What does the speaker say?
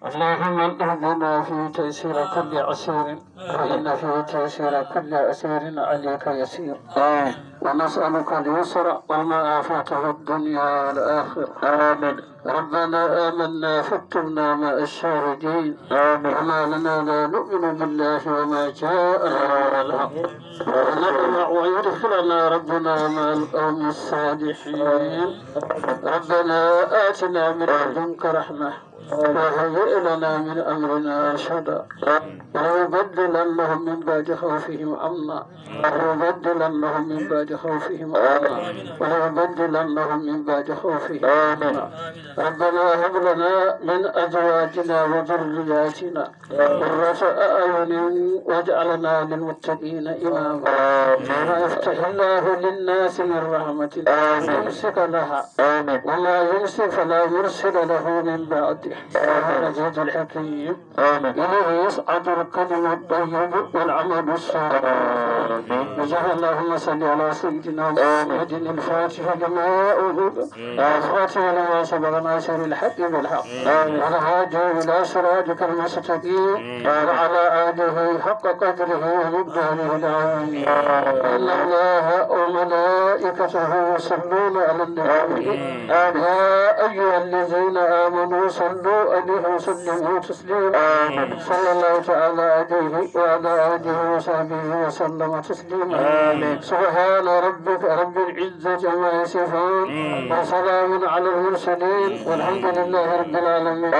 اللهم اهدنا في تيسير كل عسير، فإن في تيسير كل عسير عليك يسير. ونسألك اليسر وما آفاته الدنيا والآخرة. آمين. ربنا آمنا فاكتبنا مع الشاهدين. آمين. وما لنا لا نؤمن بالله وما جاءنا من الحق، ونطمع ويدخلنا ربنا مع القوم الصالحين. ربنا آتنا من لدنك رحمة وهيئ لنا من أمرنا رشدا. وليبدلنهم من بعد خوفهم أمنا، وليبدلنهم من بعد خوفهم أمنا، وليبدلنهم من بعد خوفهم أمنا. ربنا هب لنا من أزواجنا وذرياتنا قرة أعين واجعلنا للمتقين إماما. ويفتح الله للناس من رحمة يمسك لها، وما يمسك فلا مرسل له من بعده. العزيز الحكيم. إليه يصعد الكلم الطيب والعمل الصالح. وجعل اللهم صل على سيدنا محمد الفاتح لما أغلق الخاتم لما سبق ناصر الحق بالحق والهادي إلى صراطك المستقيم وعلى آله حق قدره ومقداره العظيم. إن الله وملائكته يصلون على النبي يا أيها الذين آمنوا صلوا عليه وسلموا تسليما. صلى الله تعالى عليه وعلى آله وصحبه وسلم تسليما. سبحان ربك رب العزة عما يصفون وسلام على المرسلين والحمد لله رب العالمين.